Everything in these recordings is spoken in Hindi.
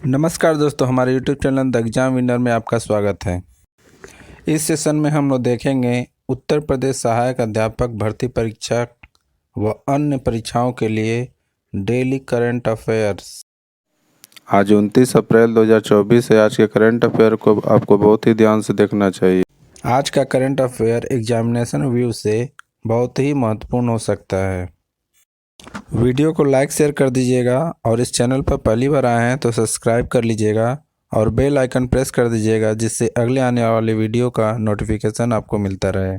नमस्कार दोस्तों, हमारे YouTube channel the exam winner में आपका स्वागत है। इस सेशन में हम लोग देखेंगे उत्तर प्रदेश सहायक अध्यापक भर्ती परीक्षा व अन्य परीक्षाओं के लिए डेली करंट अफेयर्स। आज 29 अप्रैल 2024 है। आज के करंट अफेयर को आपको बहुत ही ध्यान से देखना चाहिए। आज का करंट अफेयर एग्जामिनेशन व्यू से बहुत ही महत्वपूर्ण हो सकता है। वीडियो को लाइक शेयर कर दीजिएगा और इस चैनल पर पहली बार आए हैं तो सब्सक्राइब कर लीजिएगा और बेल आइकन प्रेस कर दीजिएगा, जिससे अगले आने वाले वीडियो का नोटिफिकेशन आपको मिलता रहे।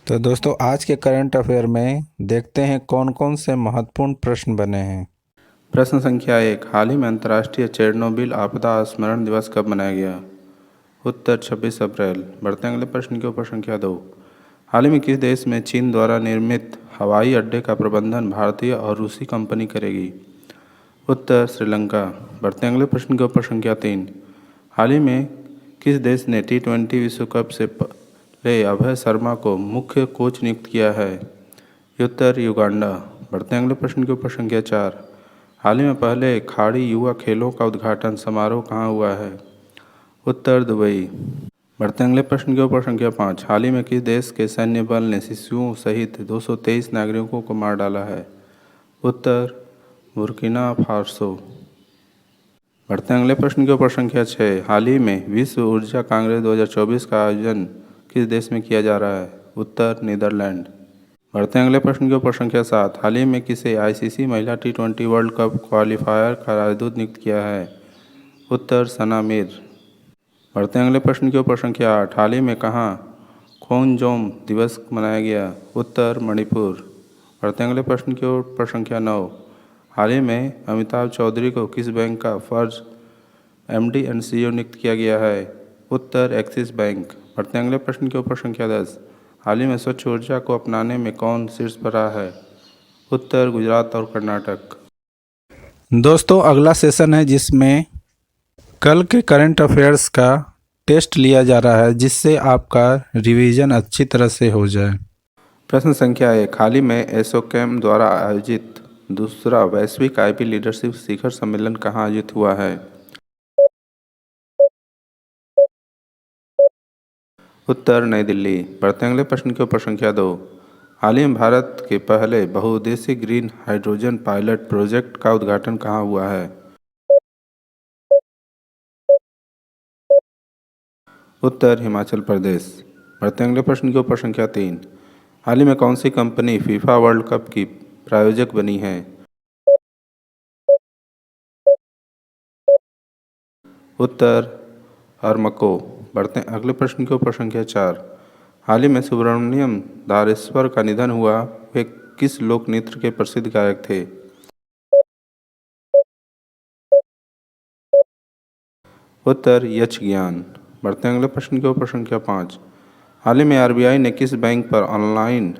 तो दोस्तों, आज के करंट अफेयर में देखते हैं कौन कौन से महत्वपूर्ण प्रश्न बने हैं। प्रश्न संख्या 1, हाल ही में अंतर्राष्ट्रीय चेरनोबिल आपदा स्मरण दिवस कब मनाया गया? उत्तर 26 अप्रैल। बढ़ते हैं अगले प्रश्न के ऊपर। संख्या 2, हाल ही में किस देश में चीन द्वारा निर्मित हवाई अड्डे का प्रबंधन भारतीय और रूसी कंपनी करेगी? उत्तर श्रीलंका। बढ़ते हैं अगले प्रश्न के ऊपर। संख्या 3, हाल ही में किस देश ने T20 विश्व कप से पहले अभय शर्मा को मुख्य कोच नियुक्त किया है? उत्तर युगांडा। बढ़ते हैं अगले प्रश्न के ऊपर। संख्या 4, हाल ही में पहले खाड़ी युवा खेलों का उद्घाटन समारोह कहाँ हुआ है? उत्तर दुबई। बढ़ते हैं अगले प्रश्न के ऊपर। संख्या 5, हाल ही में किस देश के सैन्य बल ने शिशुओं सहित 223 नागरिकों को मार डाला है? उत्तर बुर्किना फासो। बढ़ते हैं अगले प्रश्न के ऊपर। संख्या 6, हाल ही में विश्व ऊर्जा कांग्रेस 2024 का आयोजन किस देश में किया जा रहा है? उत्तर नीदरलैंड। बढ़ते हैं अगले प्रश्न के ऊपर। संख्या 7, हाल ही में किसे ICC महिला T20 वर्ल्ड कप क्वालिफायर का राजदूत नियुक्त किया है? उत्तर सना मीर। बढ़ते हैं अगले प्रश्न के ऊपर। संख्या 8, हाल ही में कहाँ खोंजोम दिवस मनाया गया? उत्तर मणिपुर। बढ़ते हैं अगले प्रश्न के ऊपर। संख्या 9, हाल ही में अमिताभ चौधरी को किस बैंक का फर्ज MD एंड CEO नियुक्त किया गया है? उत्तर एक्सिस बैंक। बढ़ते हैं अगले प्रश्न के ऊपर। संख्या 10, हाल ही में स्वच्छ ऊर्जा को अपनाने में कौन शीर्ष पर रहा है? उत्तर गुजरात और कर्नाटक। दोस्तों, अगला सेशन है जिसमें कल के करंट अफेयर्स का टेस्ट लिया जा रहा है, जिससे आपका रिवीजन अच्छी तरह से हो जाए। प्रश्न संख्या 1, हाल ही में एसोचैम द्वारा आयोजित दूसरा वैश्विक IP लीडरशिप शिखर सम्मेलन कहाँ आयोजित हुआ है? उत्तर नई दिल्ली। बढ़ते हैं अगले प्रश्न के ऊपर। संख्या 2, हाल ही में भारत के पहले बहुउद्देशीय ग्रीन हाइड्रोजन पायलट प्रोजेक्ट का उद्घाटन कहाँ हुआ है? उत्तर हिमाचल प्रदेश। बढ़ते हैं अगले प्रश्न के ऊपर। संख्या 3, हाल ही में कौन सी कंपनी फीफा वर्ल्ड कप की प्रायोजक बनी है? उत्तर अरमको। बढ़ते हैं अगले प्रश्न के ऊपर। संख्या 4, हाल ही में सुब्रमण्यम धारेश्वर का निधन हुआ, वे किस लोक नृत्य के प्रसिद्ध गायक थे? उत्तर यक्षगान। बढ़ते हैं अगले प्रश्न के ऊपर। संख्या 5, हाल ही में RBI ने किस बैंक पर ऑनलाइन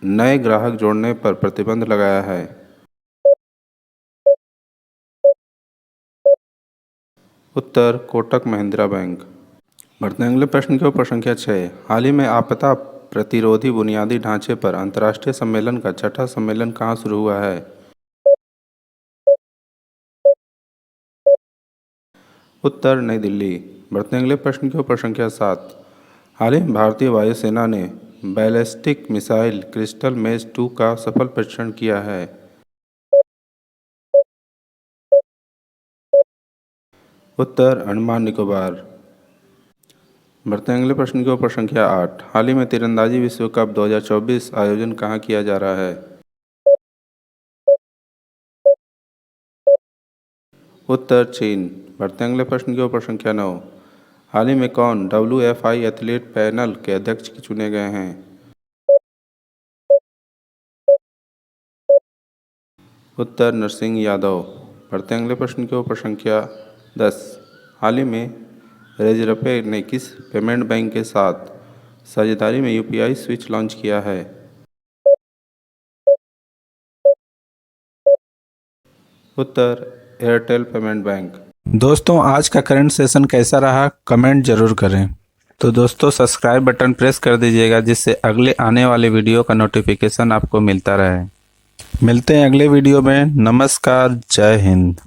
नए ग्राहक जोड़ने पर प्रतिबंध लगाया है? उत्तर कोटक महिंद्रा बैंक। बढ़ते हैं अगले प्रश्न के ऊपर। संख्या 6, हाल ही में आपदा प्रतिरोधी बुनियादी ढांचे पर अंतर्राष्ट्रीय सम्मेलन का 6ठा सम्मेलन कहाँ शुरू हुआ है? उत्तर नई दिल्ली। बढ़ते हैं अगले प्रश्न के ऊपर। संख्या 7, हाल ही में भारतीय वायुसेना ने बैलिस्टिक मिसाइल क्रिस्टल मेज 2 का सफल परीक्षण किया है। उत्तर अंडमान निकोबार। बढ़ते हैं अगले प्रश्न के ऊपर। संख्या 8, हाल ही में तीरंदाजी विश्व कप 2024 आयोजन कहाँ किया जा रहा है? उत्तर चीन। बढ़ते हैं अगले प्रश्न के ऊपर। संख्या 9, हाल ही में कौन WFI एथलीट पैनल के अध्यक्ष चुने गए हैं? उत्तर नरसिंह यादव। बढ़ते हैं अगले प्रश्न के ऊपर। संख्या 10, हाल ही में रेजरपे ने किस पेमेंट बैंक के साथ साझेदारी में UPI स्विच लॉन्च किया है? उत्तर एयरटेल पेमेंट बैंक। दोस्तों, आज का करंट सेशन कैसा रहा कमेंट जरूर करें। तो दोस्तों, सब्सक्राइब बटन प्रेस कर दीजिएगा, जिससे अगले आने वाले वीडियो का नोटिफिकेशन आपको मिलता रहे। मिलते हैं अगले वीडियो में। नमस्कार, जय हिंद।